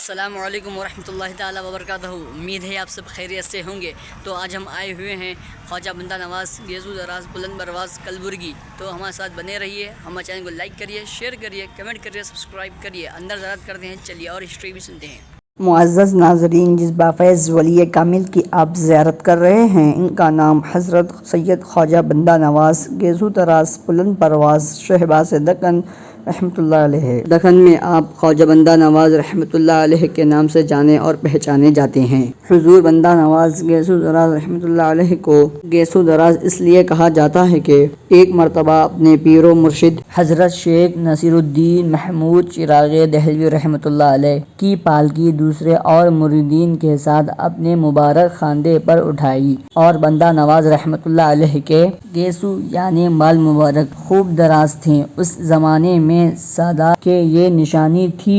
السلام علیکم ورحمۃ اللہ تعالیٰ وبرکاتہ۔ امید ہے آپ سب خیریت سے ہوں گے۔ تو آج ہم آئے ہوئے ہیں خواجہ بندہ نواز گیزو دراز بلند پرواز کلبرگی۔ تو ہمارے ساتھ بنے رہیے، ہمارے چینل کو لائک کریے، شیئر کریے، کمنٹ کریے، سبسکرائب کریے۔ اندر زیارت کرتے ہیں، چلیے اور ہسٹری بھی سنتے ہیں۔ معزز ناظرین، جس بافیض ولی کامل کی آپ زیارت کر رہے ہیں، ان کا نام حضرت سید خواجہ بندہ نواز گیزو دراز بلند پرواز شہباز دکن رحمۃ اللہ علیہ ہے۔ دکن میں آپ خواجہ بندہ نواز رحمۃ اللہ علیہ کے نام سے جانے اور پہچانے جاتے ہیں۔ حضور بندہ نواز گیزو دراز رحمۃ اللہ علیہ کو گیزو دراز اس لیے کہا جاتا ہے کہ ایک مرتبہ اپنے پیر و مرشد حضرت شیخ نصیر الدین محمود چراغ دہلوی رحمۃ اللہ علیہ کی پالکی دوسرے اور مریدین کے ساتھ اپنے مبارک خاندے پر اٹھائی اور بندہ نواز رحمۃ اللہ علیہ کے گیسو یعنی بال مبارک خوب دراز تھے۔ اس زمانے میں سادات کے یہ نشانی تھی،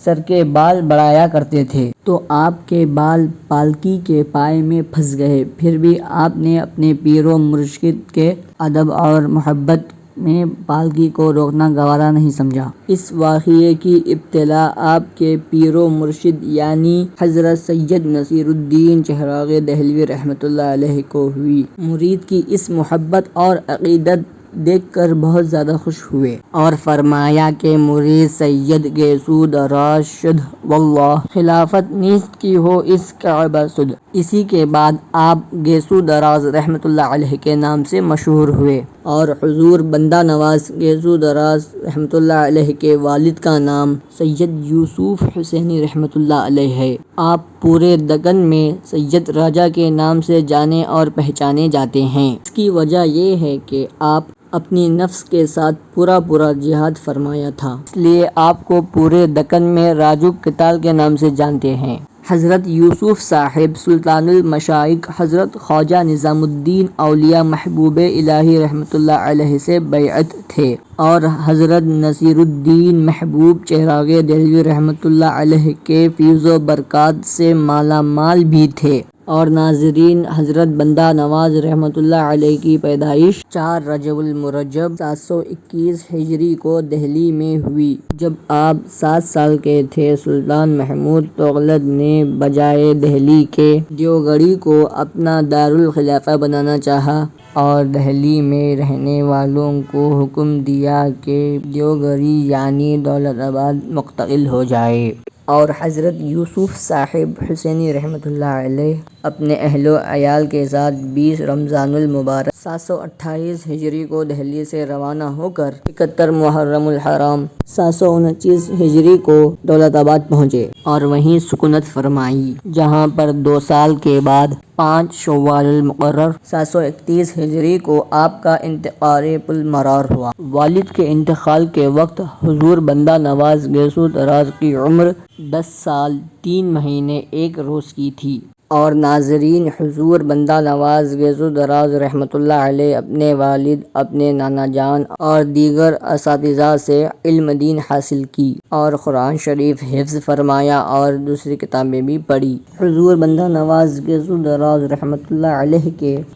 سر کے بال بڑھایا کرتے تھے، تو آپ کے بال پالکی کے پائے میں پھنس گئے۔ پھر بھی آپ نے اپنے پیر و مرشد کے ادب اور محبت میں پالکی کو روکنا گوارا نہیں سمجھا۔ اس واقعے کی ابتلا آپ کے پیر و مرشد یعنی حضرت سید نصیر الدین چراغ دہلوی رحمۃ اللہ علیہ کو ہوئی۔ مرید کی اس محبت اور عقیدت دیکھ کر بہت زیادہ خوش ہوئے اور فرمایا کہ مرید سید گیسو دراز شدھ واللہ خلافت نیست کی ہو اس کعبہ سد۔ اسی کے بعد آپ گیسو دراز رحمۃ اللہ علیہ کے نام سے مشہور ہوئے اور حضور بندہ نواز گیسو دراز رحمۃ اللہ علیہ کے والد کا نام سید یوسف حسینی رحمۃ اللہ علیہ ہے۔ آپ پورے دکن میں سید راجہ کے نام سے جانے اور پہچانے جاتے ہیں۔ اس کی وجہ یہ ہے کہ آپ اپنی نفس کے ساتھ پورا جہاد فرمایا تھا، اس لیے آپ کو پورے دکن میں راجو قتال کے نام سے جانتے ہیں۔ حضرت یوسف صاحب سلطان المشائخ حضرت خواجہ نظام الدین اولیاء محبوب الہی رحمۃ اللہ علیہ سے بیعت تھے اور حضرت نصیر الدین محبوب چراغ دہلوی رحمۃ اللہ علیہ کے فیض و برکات سے مالا مال بھی تھے۔ اور ناظرین، حضرت بندہ نواز رحمۃ اللہ علیہ کی پیدائش 4 رجب المرجب 721 ہجری کو دہلی میں ہوئی۔ جب آپ 7 سال کے تھے، سلطان محمود تغلق نے بجائے دہلی کے دیوگڑھی کو اپنا دارالخلافہ بنانا چاہا اور دہلی میں رہنے والوں کو حکم دیا کہ دیوگڑھی یعنی دولت آباد منتقل ہو جائے۔ اور حضرت یوسف صاحب حسینی رحمۃ اللہ علیہ اپنے اہل و عیال کے ساتھ 20 رمضان المبارک 728 ہجری کو دہلی سے روانہ ہو کر 71 محرم الحرام 729 ہجری کو دولت آباد پہنچے اور وہیں سکونت فرمائی، جہاں پر 2 سال کے بعد 5 شوال المقرر 731 ہجری کو آپ کا انتقال بالمرار ہوا۔ والد کے انتقال کے وقت حضور بندہ نواز گیسو دراز کی عمر 10 سال 3 مہینے 1 روز کی تھی۔ اور ناظرین، حضور بندہ نواز گیسو دراز رحمۃ اللہ علیہ اپنے والد، اپنے نانا جان اور دیگر اساتذہ سے علم دین حاصل کی اور قرآن شریف حفظ فرمایا اور دوسری کتابیں بھی پڑھی۔ حضور بندہ نواز گیسو دراز رحمۃ اللہ علیہ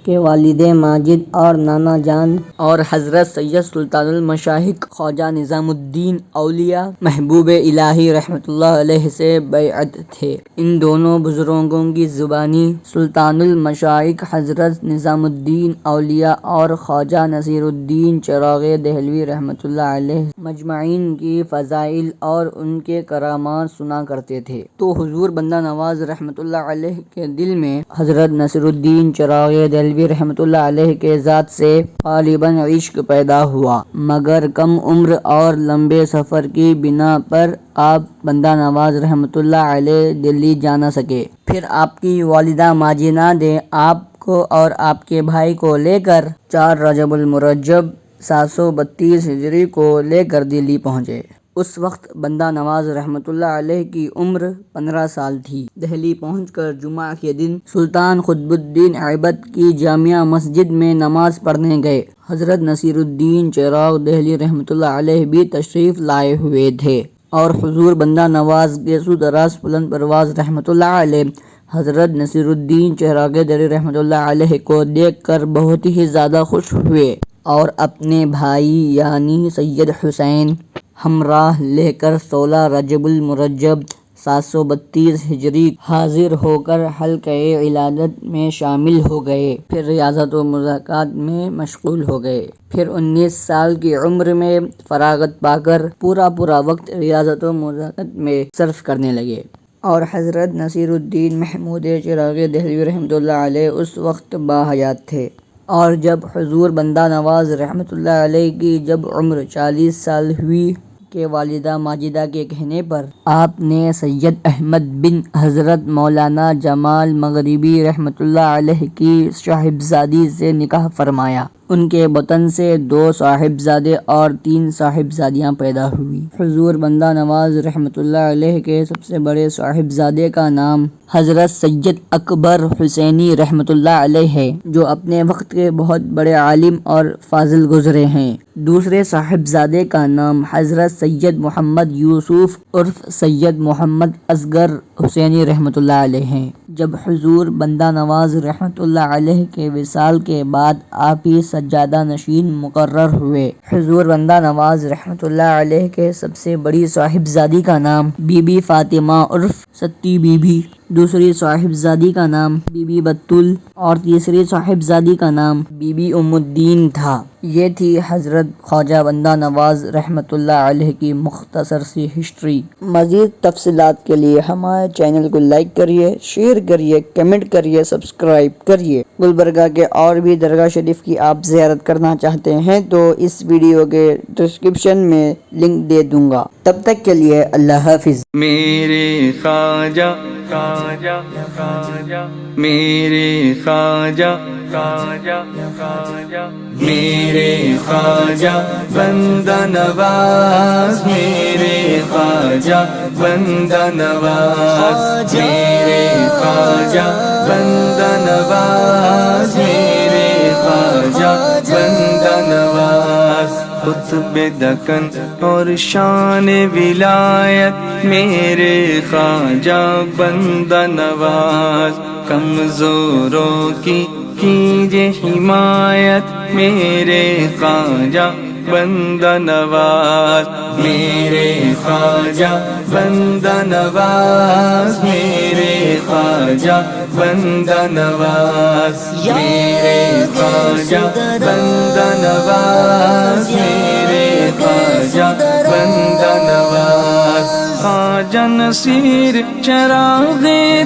کے والد ماجد اور نانا جان اور حضرت سید سلطان المشائخ خواجہ نظام الدین اولیاء محبوب الہی رحمۃ اللہ علیہ سے بیعت تھے۔ ان دونوں بزرگوں کی زبانی سلطان المشائخ حضرت نظام الدین اولیاء اور خواجہ نصیر الدین چراغ دہلوی رحمۃ اللہ علیہ مجمعین کی فضائل اور ان کے کرامات سنا کرتے تھے، تو حضور بندہ نواز رحمۃ اللہ علیہ کے دل میں حضرت نصیر الدین چراغ دہلوی رحمۃ اللہ علیہ کے ذات سے غالباً عشق پیدا ہوا، مگر کم عمر اور لمبے سفر کی بنا پر آپ بندہ نواز رحمۃ اللہ علیہ دلی جا نہ سکے۔ پھر آپ کی والدہ ماجدہ نے آپ کو اور آپ کے بھائی کو لے کر 4 رجب المرجب 732 ہجری کو لے کر دلی پہنچے۔ اس وقت بندہ نواز رحمۃ اللہ علیہ کی عمر 15 سال تھی۔ دہلی پہنچ کر جمعہ کے دن سلطان قطب الدین ایبک کی جامع مسجد میں نماز پڑھنے گئے۔ حضرت نصیر الدین چراغ دہلوی رحمۃ اللہ علیہ بھی تشریف لائے ہوئے تھے اور حضور بندہ نواز گیسو دراز بلند پرواز رحمۃ اللہ علیہ حضرت نصیر الدین چراغ دہلوی رحمۃ اللہ علیہ کو دیکھ کر بہت ہی زیادہ خوش ہوئے اور اپنے بھائی یعنی سید حسین ہمراہ لے کر 16 رجب المرجب 732 ہجری حاضر ہو کر حلقہ علادت میں شامل ہو گئے، پھر ریاضت و مذاکرات میں مشغول ہو گئے، پھر 19 سال کی عمر میں فراغت پا کر پورا وقت ریاضت و مذاکرات میں صرف کرنے لگے، اور حضرت نصیر الدین محمود چراغی دہلوی رحمۃ اللہ علیہ اس وقت باحیات تھے، اور جب حضور بندہ نواز رحمۃ اللہ علیہ کی جب عمر 40 سال ہوئی کہ والدہ ماجدہ کے کہنے پر آپ نے سید احمد بن حضرت مولانا جمال مغربی رحمۃ اللہ علیہ کی صاحبزادی سے نکاح فرمایا۔ ان کے بطن سے 2 صاحبزادے اور 3 صاحبزادیاں پیدا ہوئی۔ حضور بندہ نواز رحمۃ اللہ علیہ کے سب سے بڑے صاحبزادے کا نام حضرت سید اکبر حسینی رحمۃ اللہ علیہ ہے، جو اپنے وقت کے بہت بڑے عالم اور فاضل گزرے ہیں۔ دوسرے صاحبزادے کا نام حضرت سید محمد یوسف عرف سید محمد اصغر حسینی رحمۃ اللہ علیہ ہیں۔ جب حضور بندہ نواز رحمۃ اللہ علیہ کے وصال کے بعد آپ ہی سجادہ نشین مقرر ہوئے۔ حضور بندہ نواز رحمۃ اللہ علیہ کے سب سے بڑی صاحبزادی کا نام بی بی فاطمہ عرف ستی بی بی، دوسری صاحبزادی کا نام بی بی بتول اور تیسری صاحبزادی کا نام بی بی ام الدین تھا۔ یہ تھی حضرت خواجہ بندہ نواز رحمۃ اللہ علیہ کی مختصر سی ہسٹری۔ مزید تفصیلات کے لیے ہمارے چینل کو لائک کریے، شیئر کریے، کمنٹ کریے، سبسکرائب کریے۔ گلبرگہ کے اور بھی درگاہ شریف کی آپ زیارت کرنا چاہتے ہیں تو اس ویڈیو کے ڈسکرپشن میں لنک دے دوں گا۔ تب تک کے لیے اللہ حافظ۔ میرے خواجہ خواجہ خواجہ میرے خواجہ خواجہ خواجہ میرے خواجہ بندہ نواز، میرے خواجہ بندہ نواز، میرے خواجہ بندہ نواز، میرے خواجہ بندہ نواز، قطب دکن اور شان ولایت میرے خواجہ بندہ نواز، کمزوروں کی کیجے حمایت میرے خواجہ بندہ نواز، میرے خواجہ بندہ نواز، میرے خواجہ بندہ نواز، میرے خواجہ بندہ نواز، میرے خواجہ بندہ نواز، خواجہ نصیر چراغ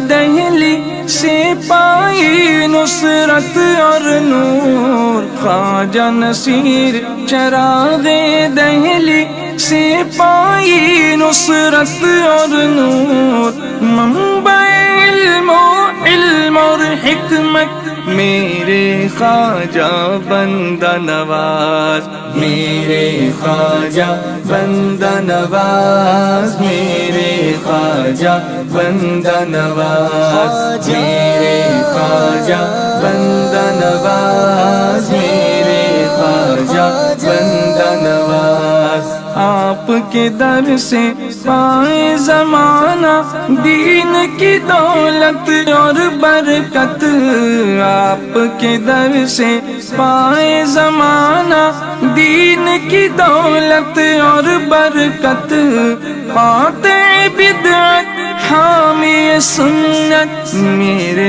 دہلی سے پائی نصرت اور نور، خواجہ نصیر چراغ دہلی سے پائی نصرت اور نور، منبع علم اور حکمت میرے خواجہ بندہ نواز، میرے خواجہ بندہ نواز، میرے خواجہ بندہ نواز، میرے خواجہ بندہ نواز، میرے خواجہ بندہ نواز، آپ کے در سے پائے زمانہ دین کی دولت اور برکت، آپ کے در سے پائے زمانہ دین کی دولت اور برکت، قاطع بدعت حامی سنت میرے